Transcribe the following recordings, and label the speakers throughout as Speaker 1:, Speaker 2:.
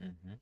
Speaker 1: Мгм.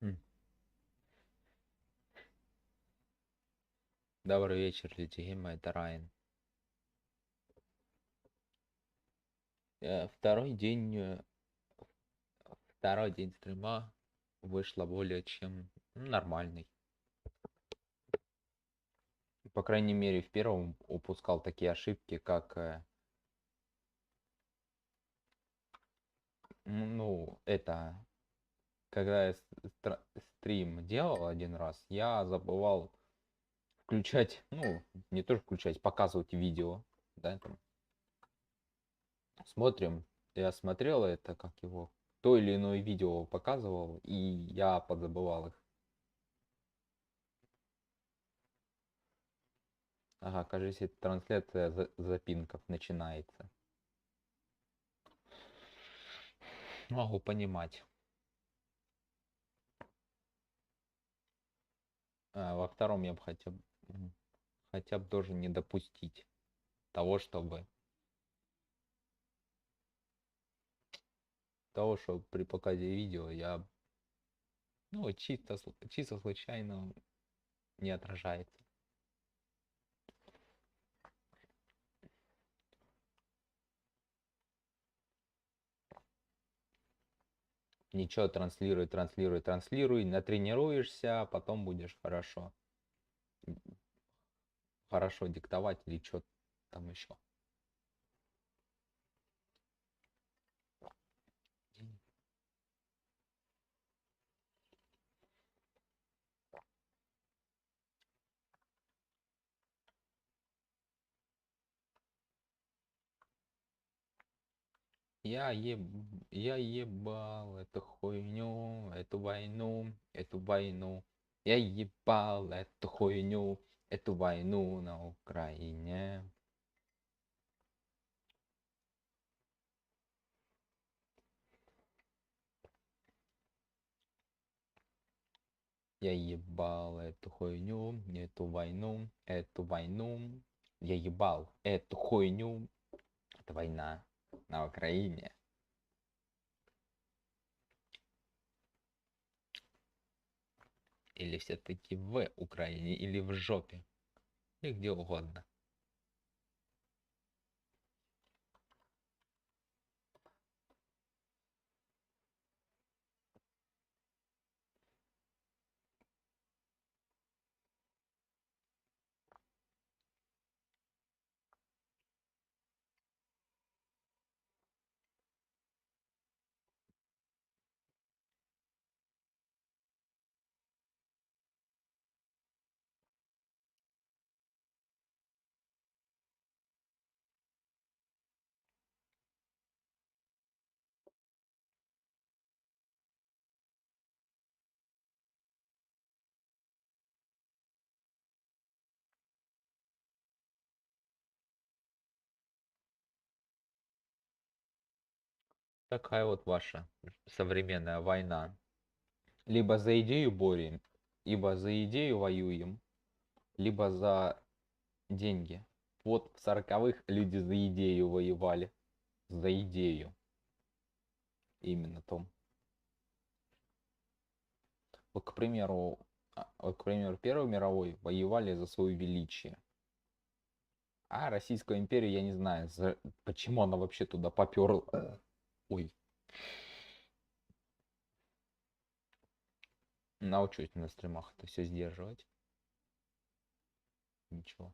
Speaker 1: М. Добрый вечер, Литигема, это Райан. Второй день, второй день стрима вышло более чем нормальный. По крайней мере, в первом упускал такие ошибки, как, когда я стрим делал один раз, я забывал включать, не тоже включать, показывать видео, да, там, смотрим, я смотрел это, как его, то или иное видео показывал, и я подзабывал их. Ага, кажется, трансляция запинков начинается. Могу понимать. Во втором я бы хотя бы тоже не допустить того, чтобы при показе видео я, чисто случайно не отражается. Ничего, транслируй, натренируешься, а потом будешь хорошо диктовать или что там еще. Я ебал эту хуйню, эту войну, эту войну. Я ебал эту хуйню, эту войну на Украине. Я ебал эту хуйню, эту войну, эту войну. Я ебал эту хуйню. Это война на Украине. Или все-таки в Украине, или в жопе. Или где угодно. Такая вот ваша современная война. Либо за идею борем, либо за идею воюем, либо за деньги. Вот в 40-х люди за идею воевали. За идею. Именно том. Вот, к примеру, Первой мировой воевали за свое величие. А Российская империя, я не знаю, почему она вообще туда поперла. Ой. Научусь на стримах это все сдерживать. Ничего.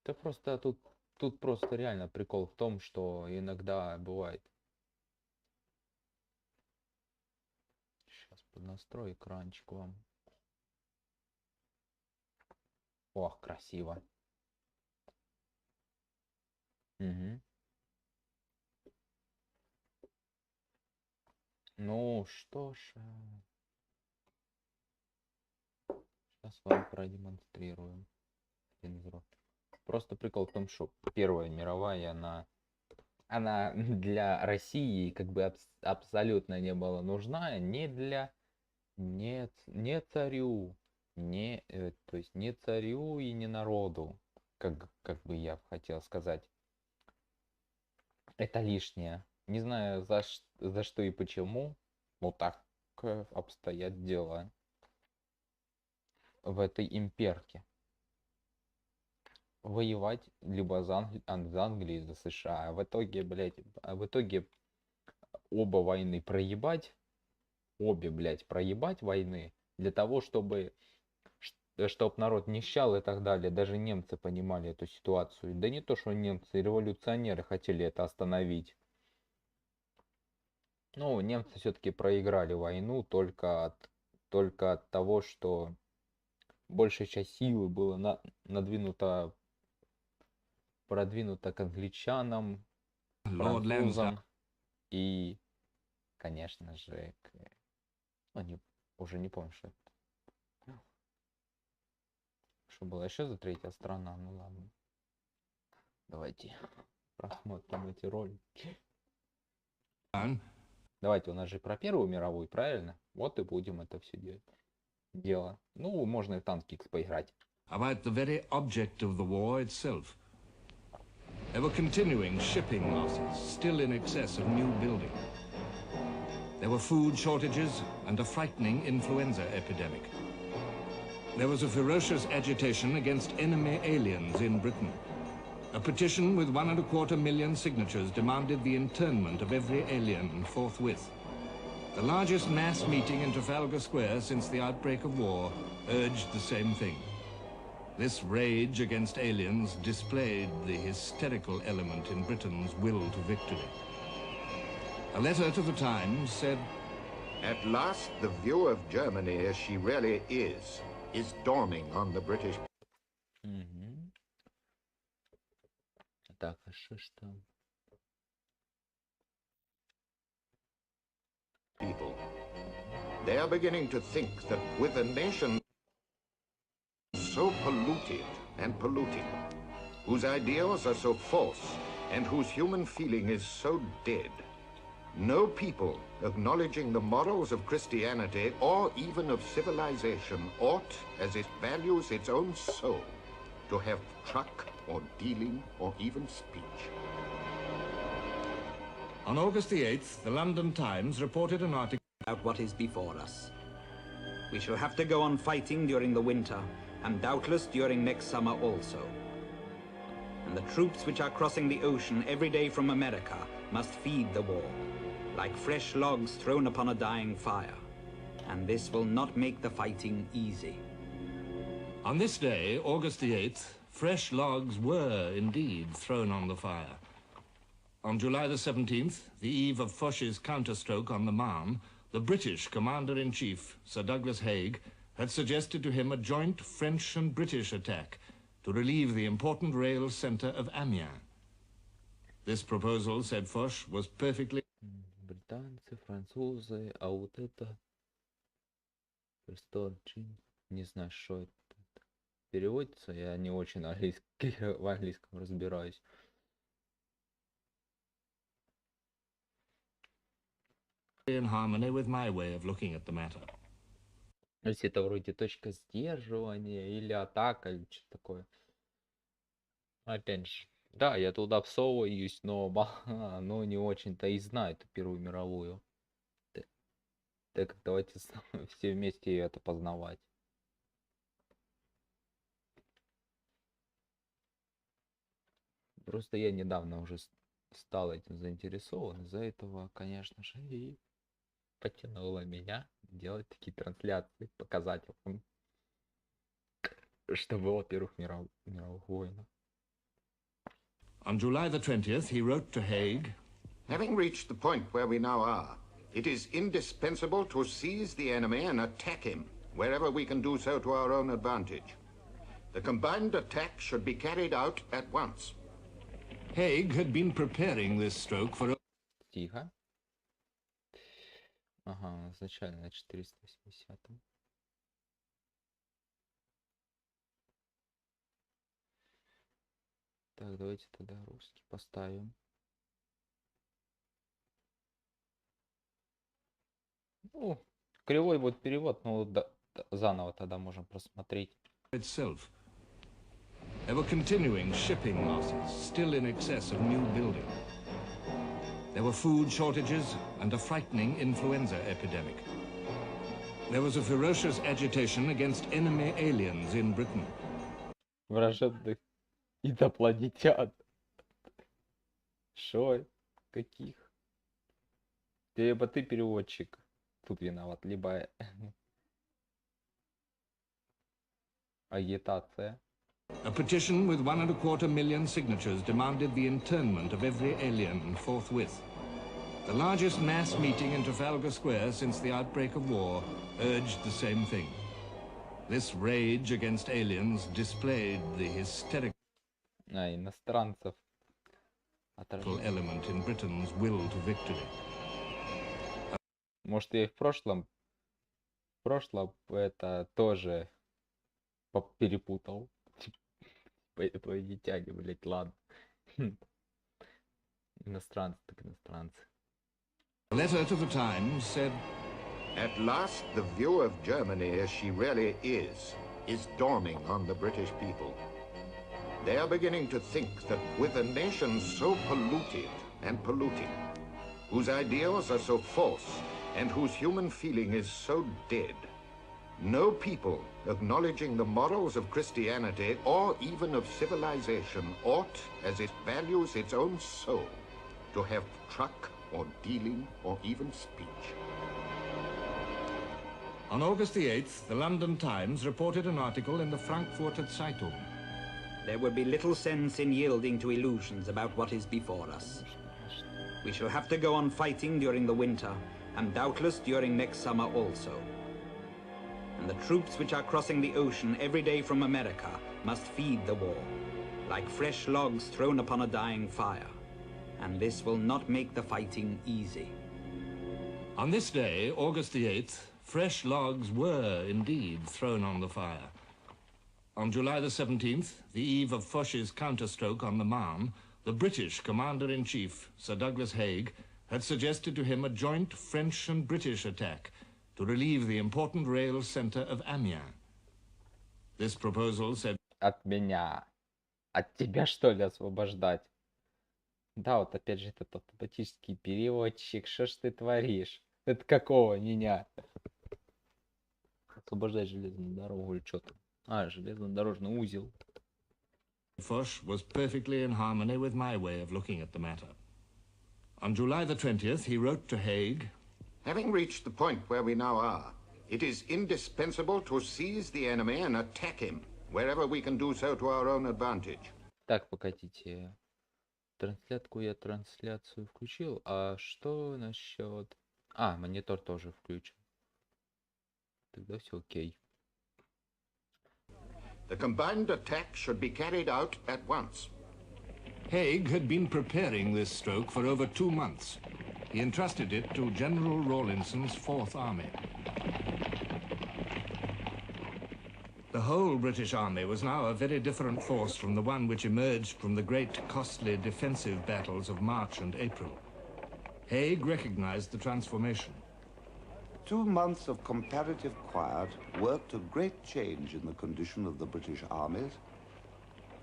Speaker 1: Да просто тут просто реально прикол в том, что иногда бывает. Сейчас поднастрою экранчик вам. Ох, красиво. Угу. Ну что ж, сейчас вам продемонстрируем. Просто прикол в том, что Первая мировая, она для России как бы абсолютно не была нужна, не царю, то есть не царю и не народу, как бы я хотел сказать. Это лишнее. Не знаю за что и почему, но так обстоят дела в этой имперке. Воевать либо за Англию, за США. А в итоге, блядь, оба войны проебать. Обе, блядь, проебать войны. Для того, чтобы народ нищал и так далее. Даже немцы понимали эту ситуацию. Да не то, что немцы, революционеры хотели это остановить. Ну, немцы все-таки проиграли войну только от того, что большая часть силы была продвинута к англичанам, французам и, конечно же, уже не помню, что было еще за третья страна. Ну ладно. Давайте просмотрим эти ролики. Давайте, у нас же про Первую мировую, правильно? Вот и будем это все дело. Ну, можно и в танки поиграть.
Speaker 2: About the very object of the war itself. There were continuing shipping losses, still in excess of new building. There were food shortages and a frightening influenza epidemic. There was a ferocious agitation against enemy aliens in Britain. A petition with 1.25 million signatures demanded the internment of every alien forthwith. The largest mass meeting in Trafalgar Square since the outbreak of war urged the same thing. This rage against aliens displayed the hysterical element in Britain's will to victory. A letter to the Times said,
Speaker 3: "At last, the view of Germany as she really is dawning on the British."
Speaker 1: Так, а что ж там?
Speaker 3: People. They are beginning to think that with a nation so polluted and polluting, whose ideals are so false, and whose human feeling is so dead, no people acknowledging the morals of Christianity or even of civilization ought, as it values its own soul, to have truck or dealing or even speech.
Speaker 2: On August the 8th, the London Times reported an article
Speaker 4: about what is before us. We shall have to go on fighting during the winter, and doubtless during next summer also. And the troops which are crossing the ocean every day from America must feed the war, like fresh logs thrown upon a dying fire. And this will not make the fighting easy.
Speaker 2: On this day, August the 8th, fresh logs were indeed thrown on the fire. On July the 17th, the eve of Foch's counterstroke on the Marne, the British Commander-in-Chief, Sir Douglas Haig, had suggested to him a joint French and British attack to relieve the important rail centre of Amiens. This proposal, said Foch, was perfectly...
Speaker 1: Британцы, французы, а вот это... Не знаю, что это переводится, я не очень в английском разбираюсь.
Speaker 2: in harmony with my way of looking at the matter.
Speaker 1: То есть это вроде точка сдерживания или атака, или что-то такое. Опять же, да, я туда всовываюсь, но не очень-то и знаю эту Первую мировую. Так как давайте все вместе это познавать. Просто я недавно уже стал этим заинтересован, из-за этого, конечно же, и потянуло меня делать такие трансляции, показать вам, что было в Первых мировых войнах.
Speaker 2: On July the 20th, he wrote to Haig,
Speaker 3: Having reached the point where we now are, it is indispensable to seize the enemy and attack him wherever we can do so to our own advantage. The combined attack should be carried out at once.
Speaker 2: Haig had been preparing this stroke for...
Speaker 1: Тихо. Ага, изначально на 480-м. Так, давайте тогда русский поставим. Ну, кривой будет перевод, но заново тогда можем просмотреть.
Speaker 2: Itself. There were continuing shipping losses, still in excess of new building. There were food shortages and a frightening influenza epidemic. There was a ferocious agitation against enemy aliens in Britain.
Speaker 1: Враждебных инопланетян. Шо? Каких? Либо ты переводчик тут виноват, либо агитация.
Speaker 2: A petition with 1.25 million signatures demanded the internment of every alien forthwith. The largest mass meeting in Trafalgar Square since the outbreak of war urged the same thing. This rage against aliens displayed the hysterical
Speaker 1: Иностранцев.
Speaker 2: element in Britain's will to victory.
Speaker 1: Может, я и в прошлом это тоже перепутал. Инопланетяне, блять, ладно. Иностранцы так иностранцы.
Speaker 2: A letter to the Times said,
Speaker 3: At last, the view of Germany as she really is dawning on the British people. They are beginning to think that with a nation so polluted and polluting, whose ideals are so false, and whose human feeling is so dead, no people acknowledging the morals of Christianity or even of civilization ought, as it values its own soul, to have truck or dealing or even speech.
Speaker 2: On August the 8th, the London Times reported an article in the Frankfurter Zeitung.
Speaker 4: There would be little sense in yielding to illusions about what is before us. We shall have to go on fighting during the winter, and doubtless during next summer also. And the troops which are crossing the ocean every day from America must feed the war, like fresh logs thrown upon a dying fire, and this will not make the fighting easy.
Speaker 2: On this day, August the 8th, fresh logs were indeed thrown on the fire. On July the 17th, the eve of Foch's counterstroke on the Marne, the British Commander-in-Chief, Sir Douglas Haig, had suggested to him a joint French and British attack to relieve the important rail centre of Amiens. This proposal said...
Speaker 1: От меня. От тебя, что ли, освобождать? Да, вот опять же этот автоматический переводчик. Что ж ты творишь? Это какого меня? Освобождать железную дорогу или что-то? А, железнодорожный узел.
Speaker 2: Foch was perfectly in harmony with my way of looking at the matter. On July the 20th, he wrote to Haig,
Speaker 3: Having reached the point where we now are, it is indispensable to seize the enemy and attack him, wherever we can do so to our own advantage.
Speaker 1: Так, покатите. Трансляцию включил. А что насчет... А, монитор тоже включен. Тогда все окей.
Speaker 3: The combined attack should be carried out at once.
Speaker 2: Haig had been preparing this stroke for over 2 months. He entrusted it to General Rawlinson's Fourth Army. The whole British Army was now a very different force from the one which emerged from the great, costly defensive battles of March and April. Haig recognized the transformation.
Speaker 5: 2 months of comparative quiet worked a great change in the condition of the British armies.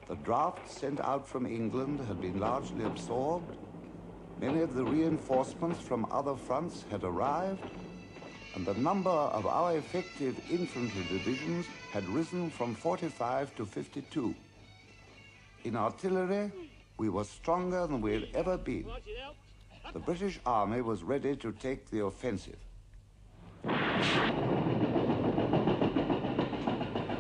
Speaker 5: The drafts sent out from England had been largely absorbed. Many of the reinforcements from other fronts had arrived, and the number of our effective infantry divisions had risen from 45 to 52. In artillery, we were stronger than we had ever been. The British Army was ready to take the offensive.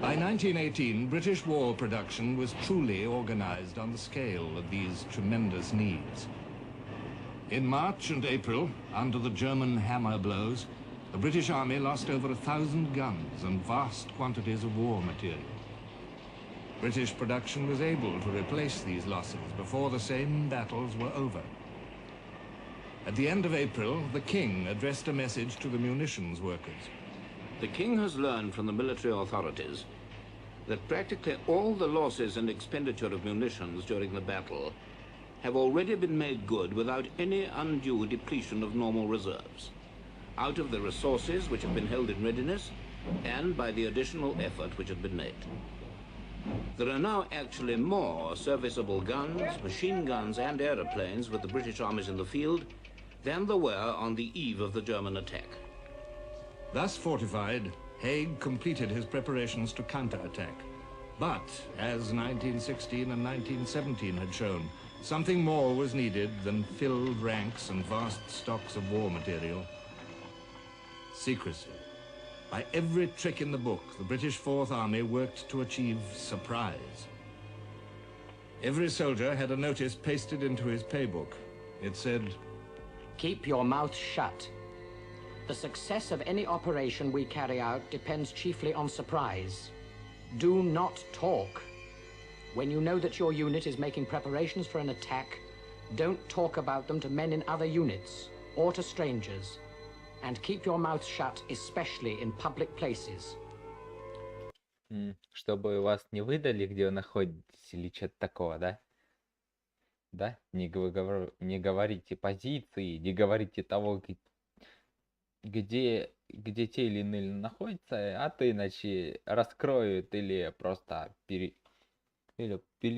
Speaker 2: By 1918, British war production was truly organized on the scale of these tremendous needs. In March and April, under the German hammer blows, the British Army lost over 1,000 guns and vast quantities of war material. British production was able to replace these losses before the same battles were over. At the end of April, the King addressed a message to the munitions workers.
Speaker 6: The King has learned from the military authorities that practically all the losses and expenditure of munitions during the battle have already been made good without any undue depletion of normal reserves, out of the resources which have been held in readiness and by the additional effort which had been made. There are now actually more serviceable guns, machine guns and aeroplanes with the British armies in the field than there were on the eve of the German attack.
Speaker 2: Thus fortified, Haig completed his preparations to counterattack. But, as 1916 and 1917 had shown, something more was needed than filled ranks and vast stocks of war material. Secrecy. By every trick in the book, the British Fourth Army worked to achieve surprise. Every soldier had a notice pasted into his paybook. It said,
Speaker 7: "Keep your mouth shut. The success of any operation we carry out depends chiefly on surprise. Do not talk. When you know that your unit is making preparations for an attack, don't talk about them to men in other units or to strangers. And keep your mouth shut, especially in public places."
Speaker 1: Чтобы вас не выдали, где вы находитесь, или что-то такого, да? Да? Не говорите позиции, не говорите того, где те или иные находятся, а то иначе раскроют или просто или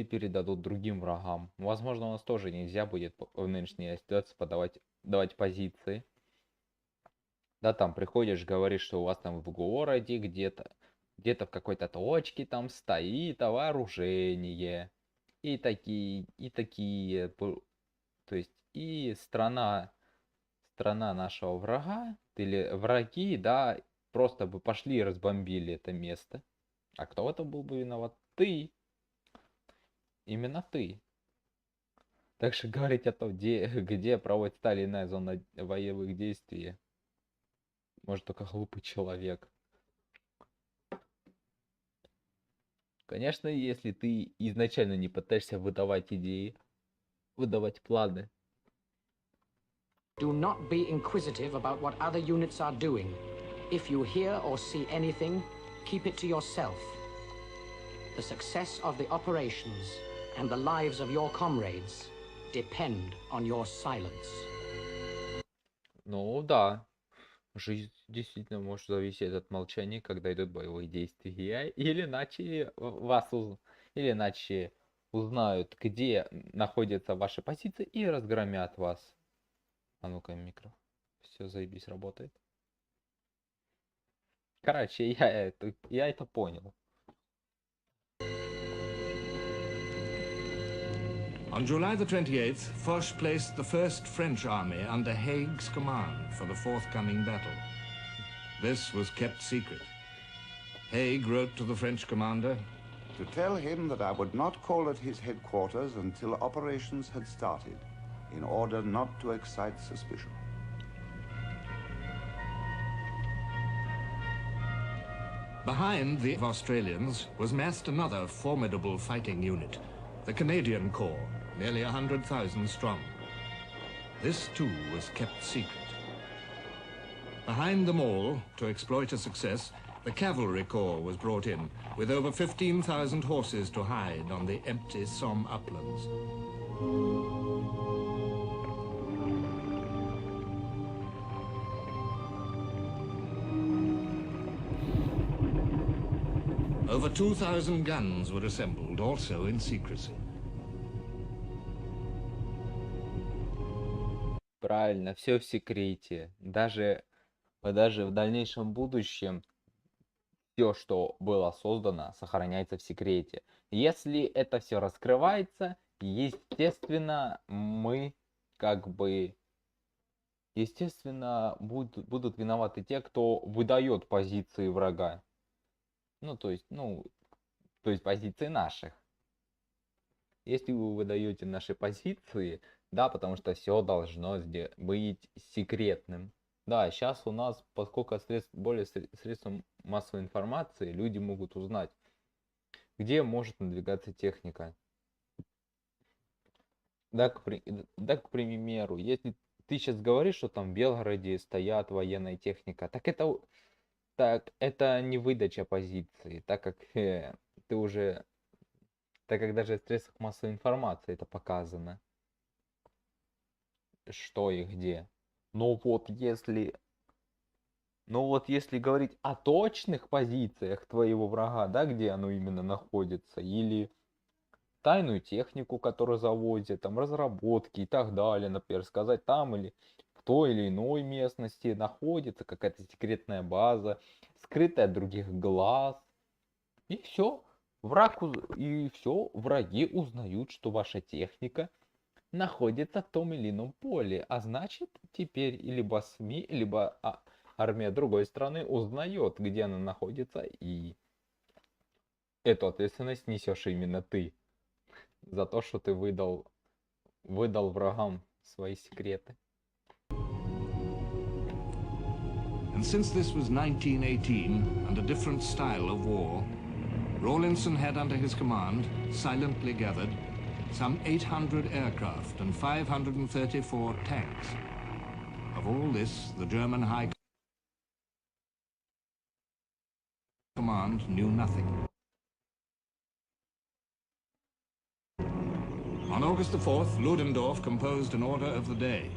Speaker 1: передадут другим врагам. Возможно, у нас тоже нельзя будет в нынешней ситуации давать позиции. Да, там приходишь, говоришь, что у вас там в городе где-то в какой-то точке там стоит вооружение. И такие, то есть и страна нашего врага, или враги, да, просто бы пошли и разбомбили это место. А кто в этом был бы виноват? Ты. Именно ты. Так что говорить о том, где проводит та или иная зона боевых действий, может только глупый человек. Конечно, если ты изначально не пытаешься выдавать идеи, выдавать планы.
Speaker 7: Do not be inquisitive about what other units are doing. If you hear or see anything, keep it to yourself. The success of the operations and the lives of your comrades depend on your silence.
Speaker 1: Ну да, жизнь действительно может зависеть от молчания, когда идут боевые действия, или иначе или иначе узнают, где находятся ваши позиции и разгромят вас. А ну-ка, микро. Все, заебись, работает. Короче, я это понял.
Speaker 2: On July the 28th, Foch placed the first French army under Haig's command for the forthcoming battle. This was kept secret. Haig wrote to the French commander
Speaker 5: To tell him that I would not call at his headquarters until operations had started, in order not to excite suspicion.
Speaker 2: Behind the Australians was massed another formidable fighting unit, the Canadian Corps, nearly 100,000 strong. This too was kept secret. Behind them all, to exploit a success, the Cavalry Corps was brought in, with over 15,000 horses to hide on the empty Somme uplands. Over 2,000 guns were assembled, also in secrecy.
Speaker 1: Правильно, все в секрете. Даже в дальнейшем будущем все, что было создано, сохраняется в секрете. Если это все раскрывается, естественно, будут виноваты те, кто выдает позиции врага. То есть позиции наших. Если вы выдаете наши позиции, да, потому что все должно быть секретным. Да, сейчас у нас, поскольку средством массовой информации, люди могут узнать, где может надвигаться техника. Да, к примеру, если ты сейчас говоришь, что там в Белгороде стоят военная техника, так это не выдача позиции, так как даже в средствах массовой информации это показано, что и где. Но вот если говорить о точных позициях твоего врага, да, где оно именно находится, или тайную технику, которую завозят, там разработки и так далее, например, сказать там или в той или иной местности находится какая-то секретная база, скрытая от других глаз, и все. Враги узнают, что ваша техника находится в том или ином поле, а значит теперь либо СМИ, либо армия другой страны узнает, где она находится, и эту ответственность несешь именно ты за то, что ты выдал врагам свои секреты.
Speaker 2: And since this was 1918 and a different style of war, Rawlinson had under his command, silently gathered, some 800 aircraft and 534 tanks. Of all this, the German High Command knew nothing. On August the 4th, Ludendorff composed an order of the day.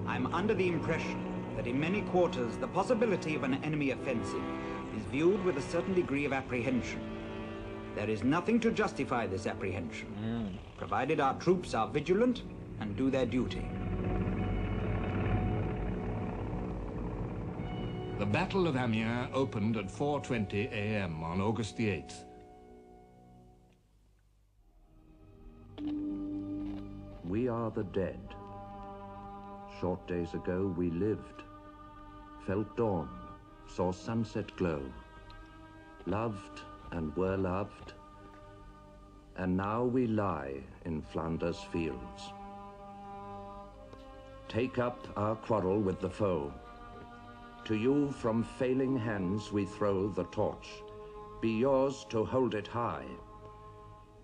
Speaker 4: I'm under the impression that in many quarters the possibility of an enemy offensive is viewed with a certain degree of apprehension. There is nothing to justify this apprehension, provided our troops are vigilant and do their duty.
Speaker 2: The Battle of Amiens opened at 4:20 a.m. on August the 8th.
Speaker 8: We are the dead. Short days ago we lived, felt dawn, saw sunset glow, loved and were loved, and now we lie in Flanders fields. Take up our quarrel with the foe. To you from failing hands we throw the torch, be yours to hold it high.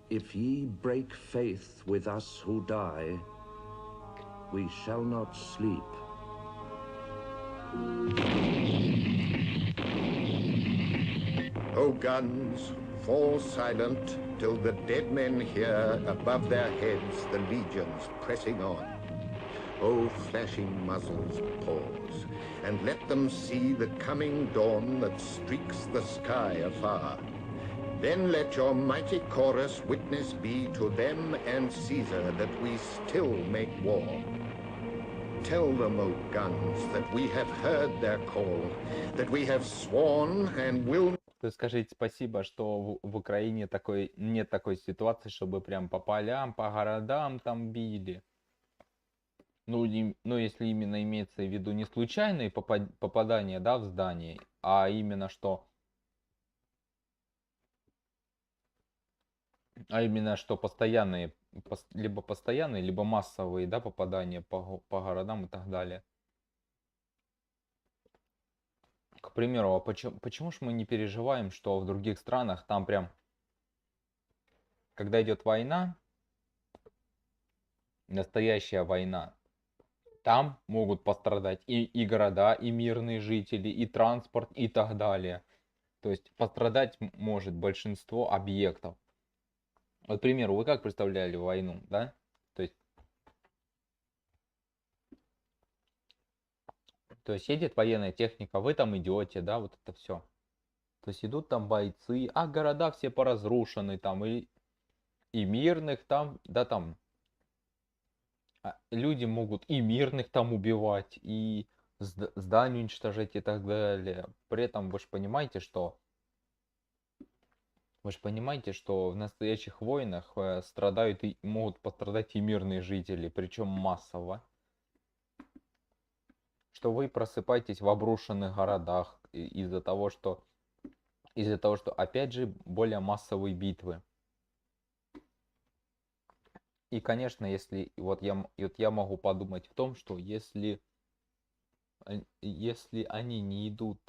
Speaker 8: If ye break faith with us who die, we shall not sleep.
Speaker 3: O guns, fall silent till the dead men hear above their heads the legions pressing on. O flashing muzzles, pause, and let them see the coming dawn that streaks the sky afar. Then let your mighty chorus witness be to them and Caesar that we still make war. Tell them, O guns, that we have heard their call, that we have sworn and will...
Speaker 1: Скажите спасибо, что в Украине нет такой ситуации, чтобы прям по полям, по городам там били. Ну, если именно имеется в виду не случайные попадания, да, в здание, а именно что постоянные, либо массовые, да, попадания по городам и так далее. К примеру, а почему ж мы не переживаем, что в других странах там прям, когда идет война, настоящая война, там могут пострадать и города, и мирные жители, и транспорт, и так далее. То есть пострадать может большинство объектов. Вот, к примеру, вы как представляли войну, да? То есть едет военная техника, вы там идете, да, вот это все. То есть идут там бойцы, а города все поразрушены там, и мирных там, да, там. Люди могут и мирных там убивать, и здания уничтожать и так далее. При этом вы же понимаете, что в настоящих войнах страдают и могут пострадать и мирные жители, причем массово. Что вы просыпаетесь в обрушенных городах из-за того, что опять же более массовые битвы. И, конечно, если я могу подумать в том, что если они не идут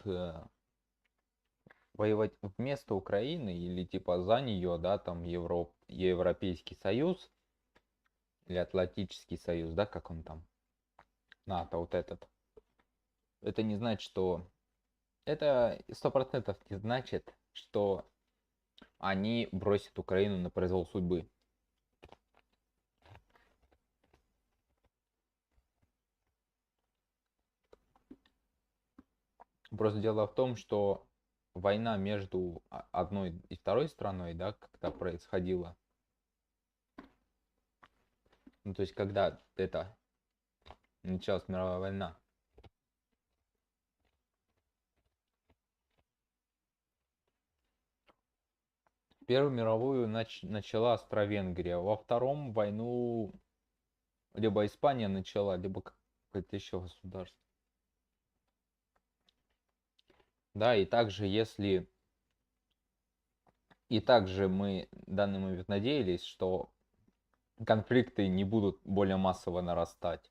Speaker 1: воевать вместо Украины или типа за нее, да, там Европейский Союз или Атлантический Союз, да, как он там, НАТО, вот этот. Это не значит, что... Это 100% не значит, что они бросят Украину на произвол судьбы. Просто дело в том, что война между одной и второй страной, да, когда происходила, ну, то есть когда началась мировая война, Первую мировую начала Австро-Венгрия, во втором войну либо Испания начала, либо какое-то еще государство. Да, и также мы в данный момент надеялись, что конфликты не будут более массово нарастать.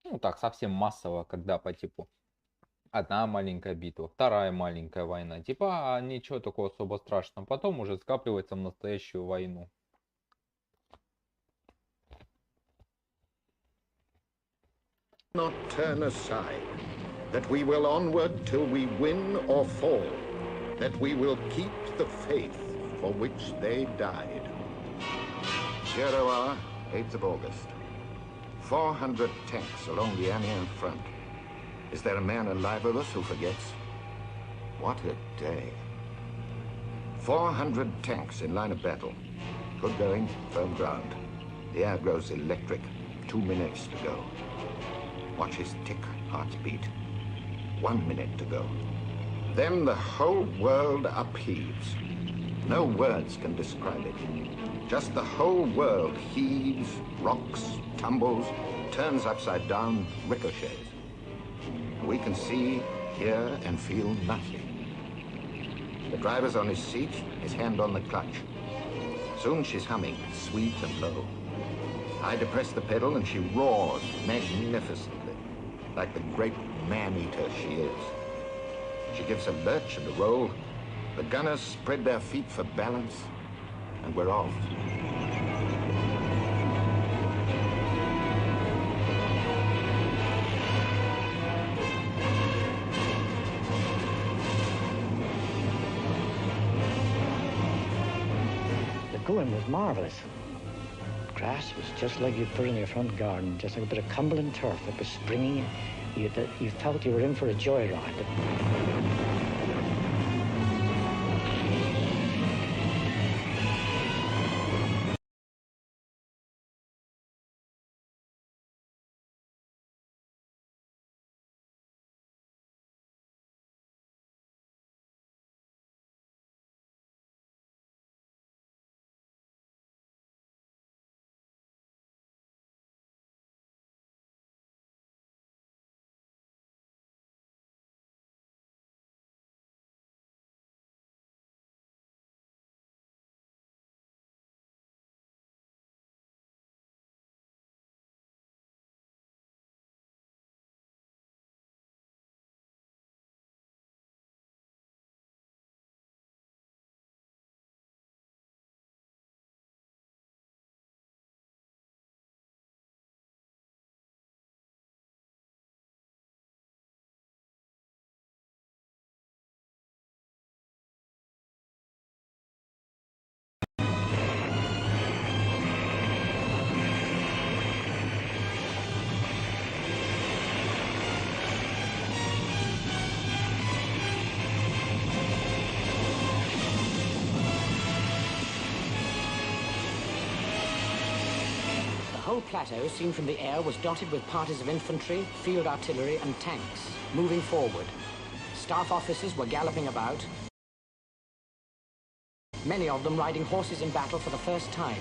Speaker 1: Ну так, совсем массово, когда по типу одна маленькая битва, вторая маленькая война. Типа, ничего такого особо страшного. Потом уже скапливается в настоящую войну.
Speaker 3: Not turn aside, that we will onward till we win or fall, that we will keep the faith for which they died. 0 hour, 8th of August. 400 tanks along the Aniene front. Is there a man alive of us who forgets? What a day. 400 tanks in line of battle. Good going, firm ground. The air grows electric. 2 minutes to go. Watch his tick, heart's beat. 1 minute to go. Then the whole world upheaves. No words can describe it. Just the whole world heaves, rocks, tumbles, turns upside down, ricochets. We can see, hear, and feel nothing. The driver's on his seat, his hand on the clutch. Soon she's humming, sweet and low. I depress the pedal and she roars magnificently, like the great man-eater she is. She gives a lurch and a roll. The gunners spread their feet for balance, and we're off.
Speaker 9: The going was marvellous. Grass was just like you'd put in your front garden, just like a bit of Cumberland turf. It was springy. You felt you were in for a joyride.
Speaker 7: The whole plateau, seen from the air, was dotted with parties of infantry, field artillery and tanks, moving forward. Staff officers were galloping about, many of them riding horses in battle for the first time.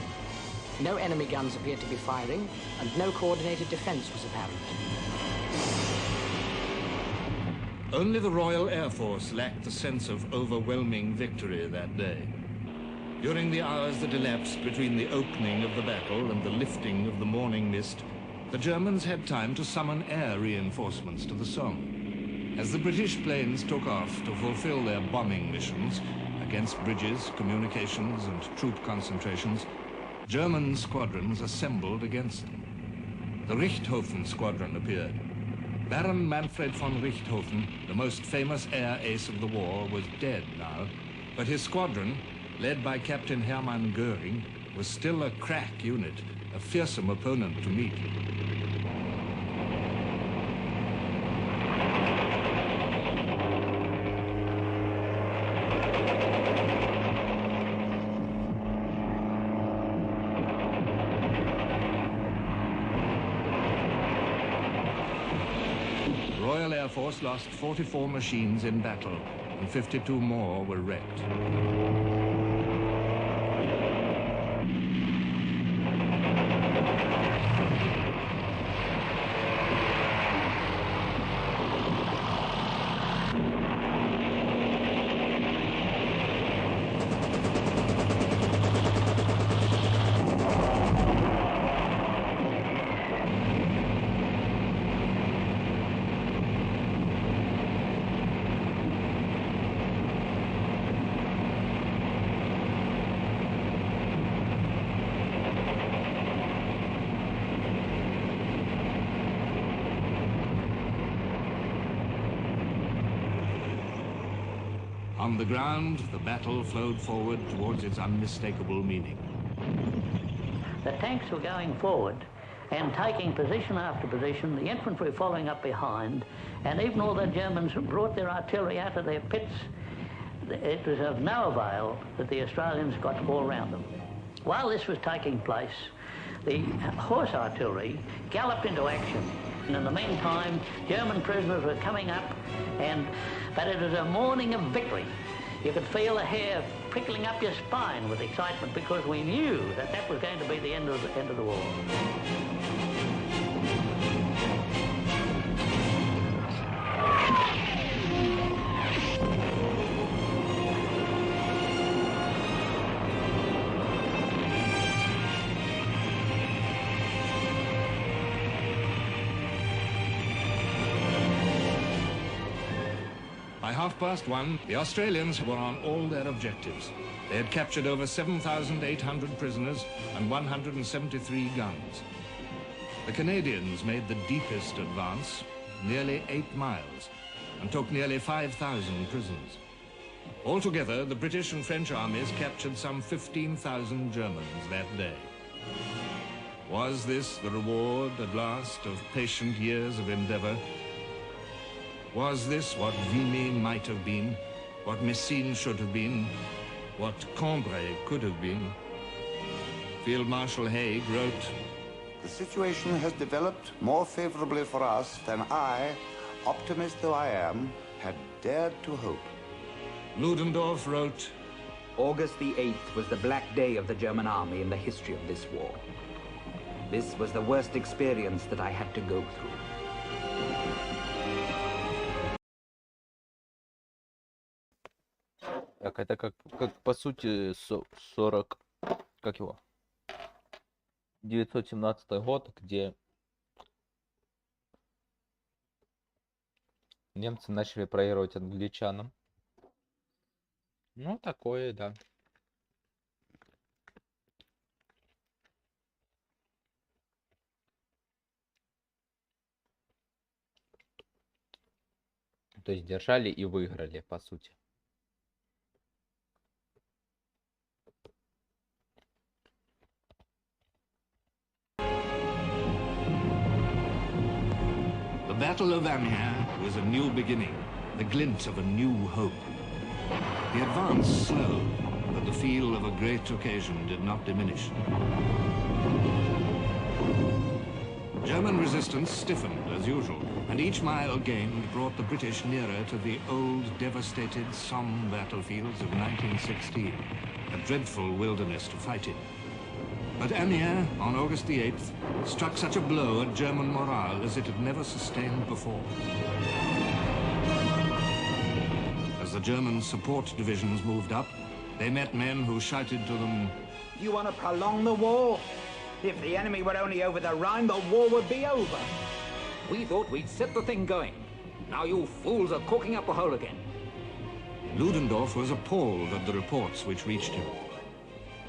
Speaker 7: No enemy guns appeared to be firing, and no coordinated defense was apparent.
Speaker 2: Only the Royal Air Force lacked the sense of overwhelming victory that day. During the hours that elapsed between the opening of the battle and the lifting of the morning mist, the Germans had time to summon air reinforcements to the Somme. As the British planes took off to fulfill their bombing missions against bridges, communications, and troop concentrations, German squadrons assembled against them. The Richthofen squadron appeared. Baron Manfred von Richthofen, the most famous air ace of the war, was dead now, but his squadron, led by Captain Hermann Göring, was still a crack unit, a fearsome opponent to meet. The Royal Air Force lost 44 machines in battle, and 52 more were wrecked. On the ground, the battle flowed forward towards its unmistakable meaning.
Speaker 10: The tanks were going forward and taking position after position, the infantry following up behind, and even all the Germans brought their artillery out of their pits. It was of no avail that the Australians got all around them. While this was taking place, the horse artillery galloped into action. And in the meantime, German prisoners were coming up, but it was a morning of victory. You could feel the hair prickling up your spine with excitement because we knew that that was going to be the end of the war.
Speaker 2: 1:30, the Australians were on all their objectives. They had captured over 7,800 prisoners and 173 guns. The Canadians made the deepest advance, nearly 8 miles, and took nearly 5,000 prisoners. Altogether, the British and French armies captured some 15,000 Germans that day. Was this the reward, at last, of patient years of endeavour? Was this what Vimy might have been, what Messines should have been, what Cambrai could have been? Field Marshal Haig wrote,
Speaker 5: "The situation has developed more favorably for us than I, optimist though I am, had dared to hope."
Speaker 2: Ludendorff wrote,
Speaker 4: August the 8th was the black day of the German army in the history of this war. This was the worst experience that I had to go through.
Speaker 1: Так, это как по сути 40, как его, 917 год, где немцы начали проигрывать англичанам. Ну, такое, да. То есть держали и выиграли, по сути.
Speaker 2: The Battle of Amiens was a new beginning, the glint of a new hope. The advance slowed, but the feel of a great occasion did not diminish. German resistance stiffened as usual, and each mile gained brought the British nearer to the old, devastated Somme battlefields of 1916, a dreadful wilderness to fight in. But Amiens, on August the 8th, struck such a blow at German morale as it had never sustained before. As the German support divisions moved up, they met men who shouted to them,
Speaker 4: You want to prolong the war? If the enemy were only over the Rhine, the war would be over.
Speaker 11: We thought we'd set the thing going. Now you fools are corking up the hole again.
Speaker 2: Ludendorff was appalled at the reports which reached him.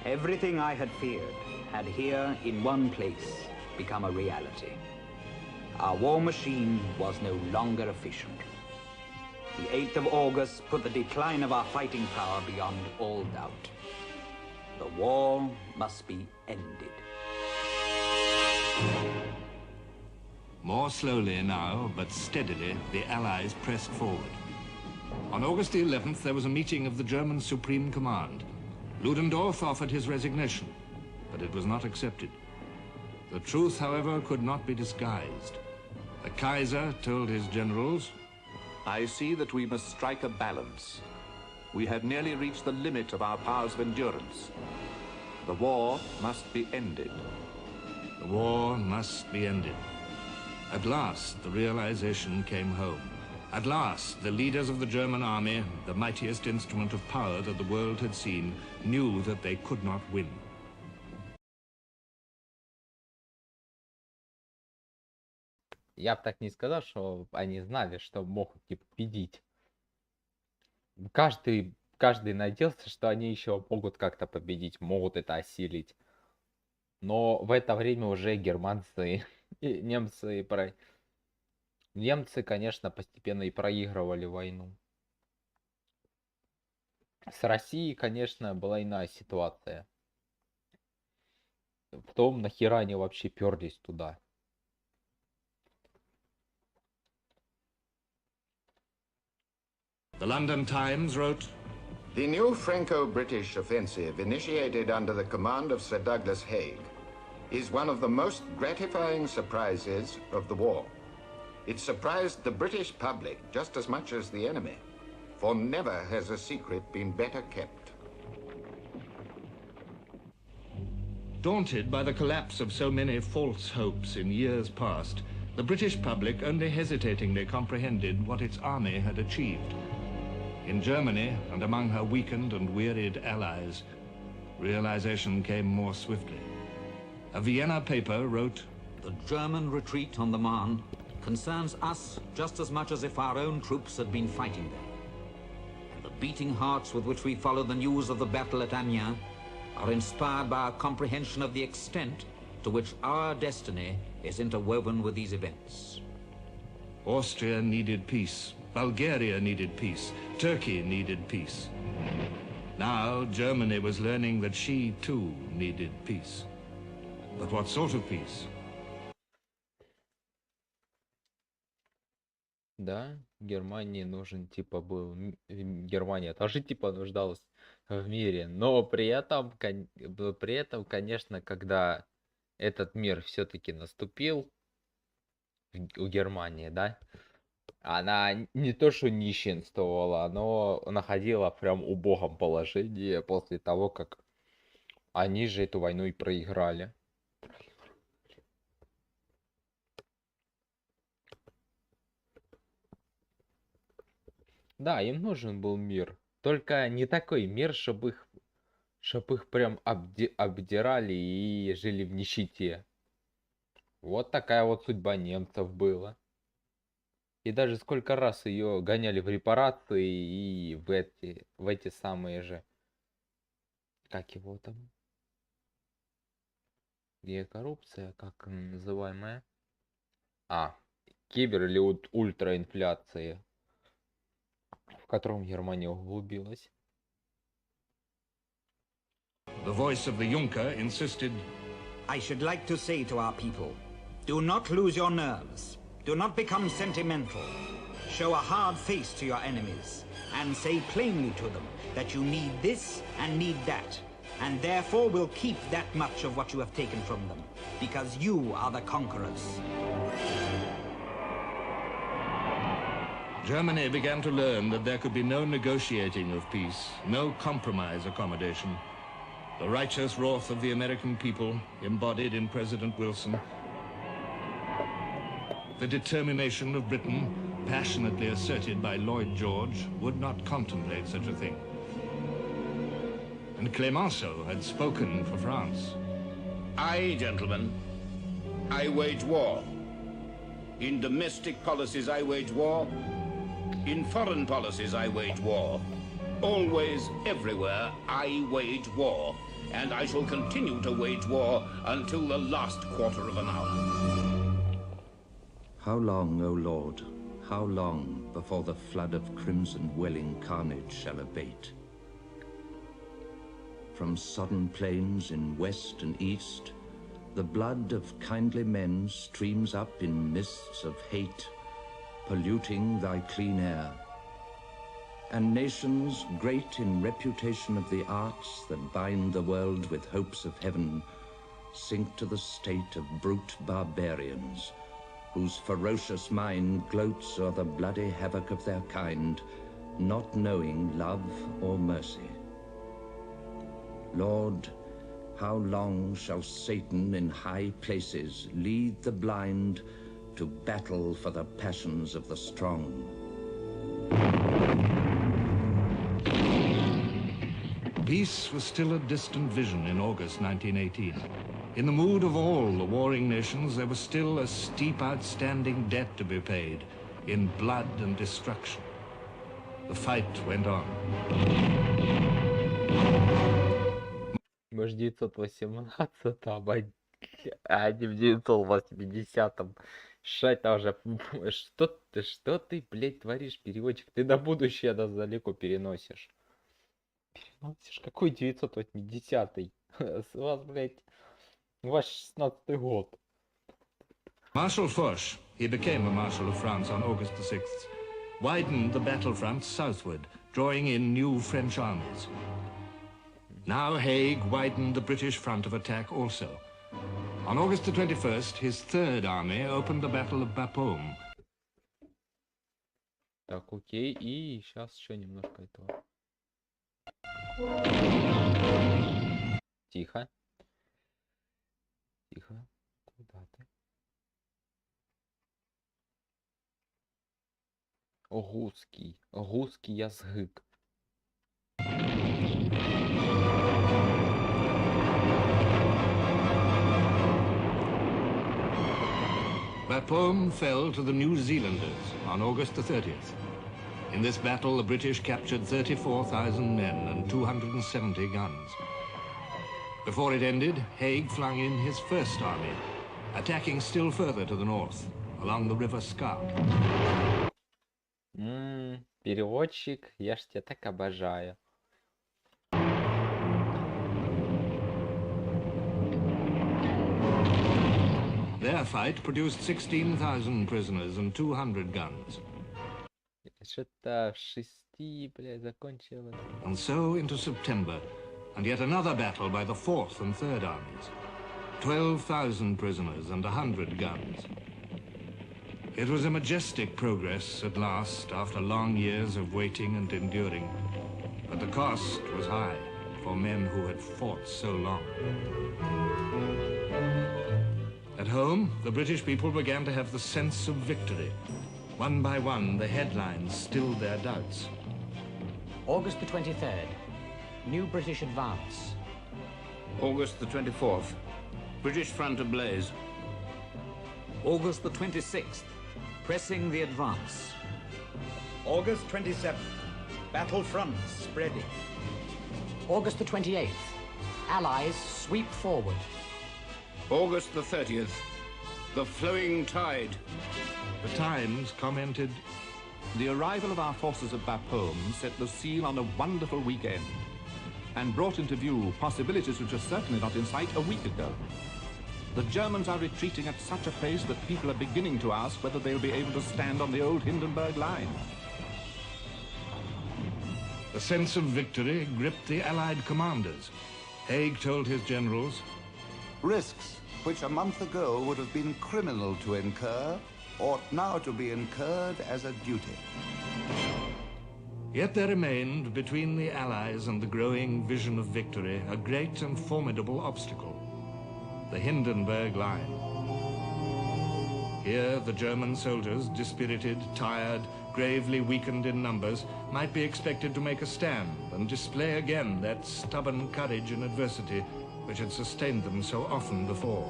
Speaker 4: Everything I had feared had here, in one place, become a reality. Our war machine was no longer efficient. The 8th of August put the decline of our fighting power beyond all doubt. The war must be ended.
Speaker 2: More slowly now, but steadily, the Allies pressed forward. On August the 11th, there was a meeting of the German Supreme Command. Ludendorff offered his resignation, but it was not accepted. The truth, however, could not be disguised. The Kaiser told his generals,
Speaker 12: I see that we must strike a balance. We have nearly reached the limit of our powers of endurance. The war must be ended.
Speaker 2: The war must be ended. At last, the realization came home. At last, the leaders of the German army, the mightiest instrument of power that the world had seen, knew that they could not win.
Speaker 1: Я бы так не сказал, что они знали, что могут типа победить. Каждый надеялся, что они еще могут как-то победить, могут это осилить. Но в это время уже германцы и немцы, конечно, постепенно и проигрывали войну. С Россией, конечно, была иная ситуация. В том, нахера они вообще перлись туда.
Speaker 2: The London Times wrote,
Speaker 3: The new Franco-British offensive, initiated under the command of Sir Douglas Haig, is one of the most gratifying surprises of the war. It surprised the British public just as much as the enemy, for never has a secret been better kept.
Speaker 2: Daunted by the collapse of so many false hopes in years past, the British public only hesitatingly comprehended what its army had achieved. In Germany, and among her weakened and wearied allies, realization came more swiftly. A Vienna paper wrote,
Speaker 11: The German retreat on the Marne concerns us just as much as if our own troops had been fighting there. The beating hearts with which we follow the news of the battle at Amiens are inspired by our comprehension of the extent to which our destiny is interwoven with these events.
Speaker 2: Austria needed peace. Bulgaria needed peace. Turkey needed peace. Now Germany was learning that she too needed peace. But what sort of peace?
Speaker 1: Да, Германии нужен, типа, был... Германия тоже, типа, нуждалась в мире. Но при этом, конечно, когда этот мир все-таки наступил у Германии, да, она не то что нищенствовала, но находила прям убогом положении после того, как они же эту войну и проиграли. Да, им нужен был мир. Только не такой мир, чтобы их прям обдирали и жили в нищете. Вот такая вот судьба немцев была. И даже сколько раз ее гоняли в репарации и в эти самые же... Как его там? Где коррупция, как называемая? Кибер или ультраинфляция, в котором Германия углубилась.
Speaker 2: The voice of the Junker insisted,
Speaker 4: I should like to say to our people, do not lose your nerves. Do not become sentimental. Show a hard face to your enemies and say plainly to them that you need this and need that, and therefore will keep that much of what you have taken from them, because you are the conquerors.
Speaker 2: Germany began to learn that there could be no negotiating of peace, no compromise accommodation. The righteous wrath of the American people, embodied in President Wilson, the determination of Britain, passionately asserted by Lloyd George, would not contemplate such a thing. And Clemenceau had spoken for France.
Speaker 6: I, gentlemen, I wage war. In domestic policies I wage war. In foreign policies I wage war. Always, everywhere, I wage war. And I shall continue to wage war until the last quarter of an hour.
Speaker 8: How long, O Lord, how long before the flood of crimson welling carnage shall abate? From sodden plains in west and east, the blood of kindly men streams up in mists of hate, polluting thy clean air. And nations great in reputation of the arts that bind the world with hopes of heaven sink to the state of brute barbarians, whose ferocious mind gloats o'er the bloody havoc of their kind, not knowing love or mercy. Lord, how long shall Satan in high places lead the blind to battle for the passions of the strong?
Speaker 2: Peace was still a distant vision in August 1918. In the mood of all the warring nations, there was still a steep outstanding debt to be paid in blood and destruction. The fight went on.
Speaker 1: Мы ж 918-м, а не в 980-м. Шать-то уже... Что ты, блядь, творишь, переводчик? Ты на будущее нас далеко переносишь. Переносишь? Какой 980-й? С вас, блядь, ваш 16-й год.
Speaker 2: Marshal Foch, he became a Marshal of France on August the 6th, widened the battlefront southward, drawing in new French armies. Now Haig widened the British front of attack also. On August the 21st, his third army opened the Battle of Bapaume.
Speaker 1: Так, окей, и сейчас еще немножко этого. Тихо. Тихо. Куда ты? Гуський язык.
Speaker 2: Bapaume fell to the New Zealanders on August the 30th. In this battle, the British captured 34,000 men and 270 guns. Before it ended, Haig flung in his first army, attacking still further to the north, along the river Scarp.
Speaker 1: Переводчик, я ж тебя так обожаю.
Speaker 2: Their fight produced 16,000 prisoners and 200 guns.
Speaker 1: Что-то в 6, блядь, закончилось.
Speaker 2: And so into September, and yet another battle by the 4th and 3rd armies. 12,000 prisoners and 100 guns. It was a majestic progress at last, after long years of waiting and enduring. But the cost was high for men who had fought so long. At home, the British people began to have the sense of victory. One by one, the headlines stilled their doubts.
Speaker 7: August the 23rd. New British advance.
Speaker 6: August the 24th. British front ablaze.
Speaker 11: August the 26th. Pressing the advance.
Speaker 4: August 27th. Battle front spreading.
Speaker 7: August the 28th. Allies sweep forward.
Speaker 6: August the 30th. The flowing tide.
Speaker 2: The Times commented,
Speaker 12: The arrival of our forces at Bapaume set the seal on a wonderful weekend and brought into view possibilities which were certainly not in sight a week ago. The Germans are retreating at such a pace that people are beginning to ask whether they'll be able to stand on the old Hindenburg line.
Speaker 2: The sense of victory gripped the Allied commanders. Haig told his generals,
Speaker 5: Risks which a month ago would have been criminal to incur ought now to be incurred as a duty.
Speaker 2: Yet there remained between the Allies and the growing vision of victory a great and formidable obstacle, the Hindenburg Line. Here the German soldiers, dispirited, tired, gravely weakened in numbers, might be expected to make a stand and display again that stubborn courage in adversity which had sustained them so often before.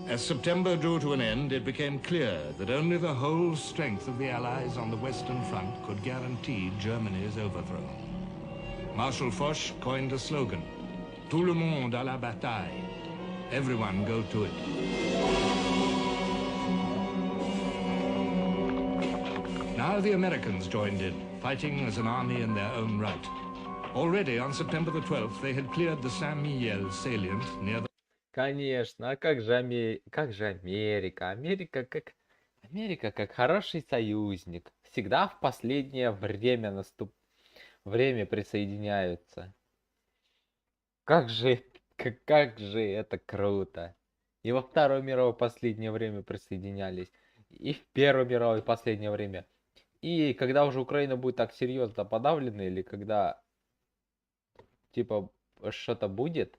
Speaker 2: As September drew to an end, it became clear that only the whole strength of the Allies on the Western Front could guarantee Germany's overthrow. Marshal Foch coined a slogan, Tout le monde à la bataille. Everyone go to it. Now the Americans joined in, fighting as an army in their own right. Already on September the 12th, they had cleared the Saint-Mihiel salient near the...
Speaker 1: Конечно, а как же Америка? Америка как хороший союзник. Всегда в последнее время время присоединяются. Как же это круто. И во Второй мировой последнее время присоединялись. И в Первой мировой последнее время. И когда уже Украина будет так серьезно подавлена, или когда типа что-то будет,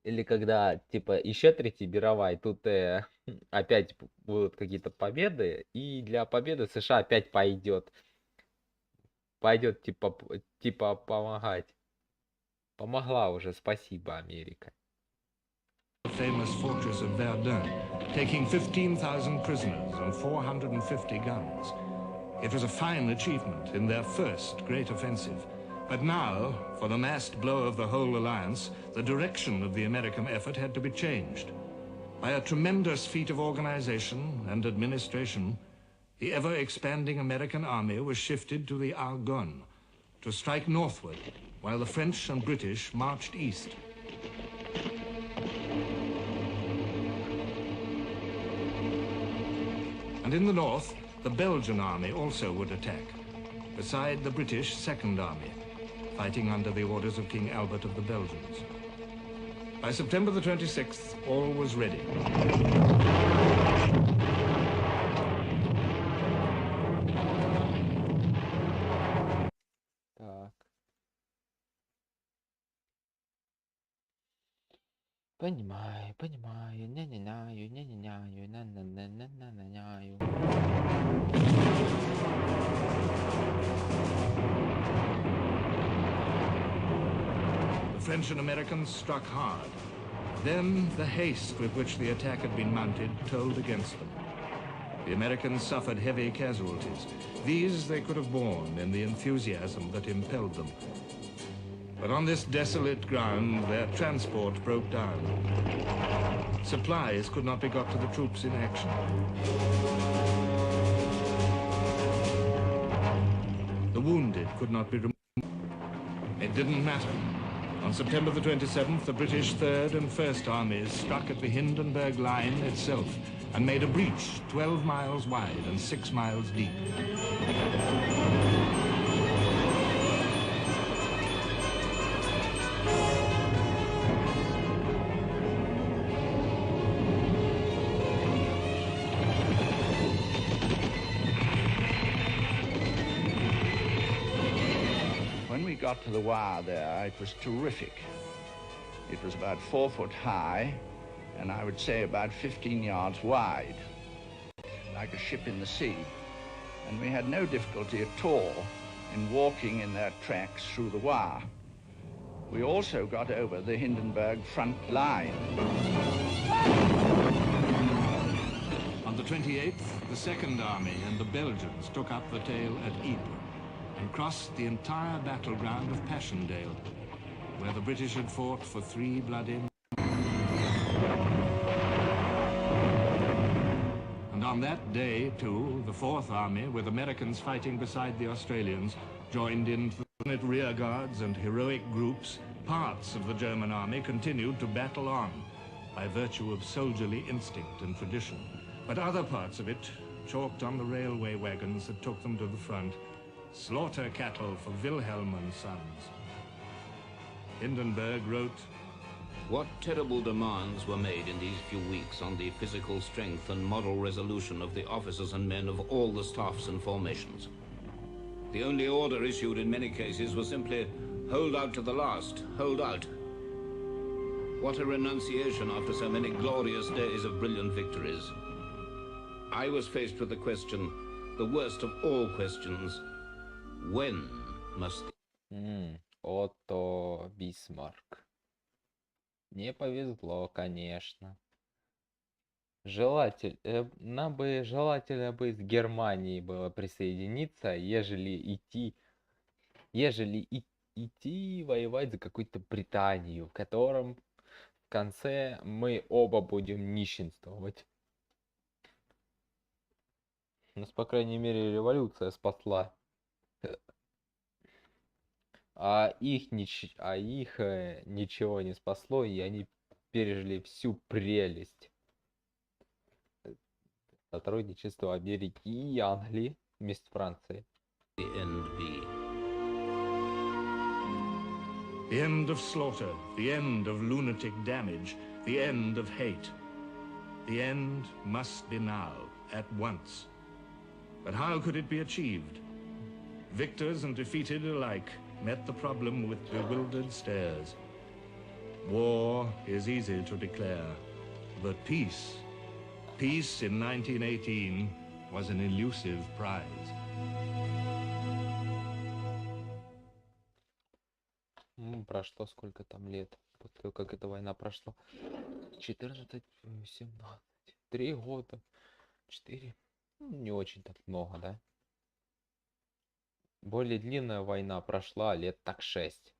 Speaker 1: или когда типа еще Третья мировая, тут опять будут какие-то победы, и для победы США опять пойдет типа помогать. Помогла уже, спасибо, Америка.
Speaker 2: Famous fortress of Verdun, taking 15,000 prisoners and 450 guns. It was a fine achievement in their first great offensive. But now, for the massed blow of the whole alliance, the direction of the American effort had to be changed. By a tremendous feat of organization and administration, the ever-expanding American army was shifted to the Argonne to strike northward, while the French and British marched east. And in the north, the Belgian army also would attack, beside the British Second Army, fighting under the orders of King Albert of the Belgians. By September the 26th, all was ready.
Speaker 1: Так. Понимаю, не-не-няю, на-на-на-на-на-няю.
Speaker 2: The French and Americans struck hard. Then the haste with which the attack had been mounted told against them. The Americans suffered heavy casualties. These they could have borne in the enthusiasm that impelled them. But on this desolate ground, their transport broke down. Supplies could not be got to the troops in action. The wounded could not be removed. It didn't matter. On September the 27th, the British 3rd and 1st Armies struck at the Hindenburg Line itself and made a breach 12 miles wide and 6 miles deep.
Speaker 13: When we got to the wire there, it was terrific. It was about 4 foot high, and I would say about 15 yards wide, like a ship in the sea. And we had no difficulty at all in walking in their tracks through the wire. We also got over the Hindenburg front line.
Speaker 2: On the 28th, the Second Army and the Belgians took up the tale at Ypres and crossed the entire battleground of Passchendaele, where the British had fought for 3 bloody months. And on that day, too, the Fourth Army, with Americans fighting beside the Australians, joined in the rear guards and heroic groups. Parts of the German army continued to battle on by virtue of soldierly instinct and tradition. But other parts of it, chalked on the railway wagons that took them to the front, slaughter cattle for Wilhelm and Sons. Hindenburg wrote,
Speaker 6: What terrible demands were made in these few weeks on the physical strength and moral resolution of the officers and men of all the staffs and formations. The only order issued in many cases was simply, hold out to the last, hold out. What a renunciation after so many glorious days of brilliant victories. I was faced with the question, the worst of all questions, when must...
Speaker 1: Отто Бисмарк. Не повезло, конечно. Нам бы желательно бы с Германией было присоединиться, ежели идти воевать за какую-то Британию, в котором в конце мы оба будем нищенствовать. Нас, по крайней мере, революция спасла. А их ничего не спасло, и они пережили всю прелесть сотрудничества Америки и Англии вместе с Францией.
Speaker 2: The end of slaughter, the end of lunatic damage, the end of hate. The end must be now, at once. But how could it be achieved? Victors and defeated alike met the problem with bewildered stares. War is easy to declare, but peace in 1918 was an elusive prize.
Speaker 1: Прошло сколько там лет, после того, как эта война прошла? 14, 17, 3 года, 4, не очень так много, да? Более длинная война прошла лет так 6.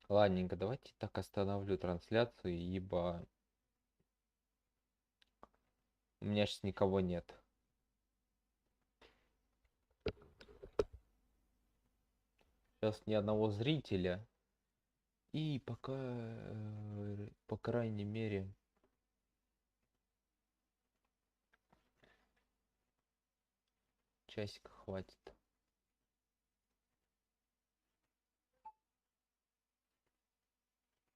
Speaker 1: Ладненько, давайте так остановлю трансляцию, ибо у меня сейчас никого нет. Сейчас ни одного зрителя. И пока, по крайней мере, часика хватит.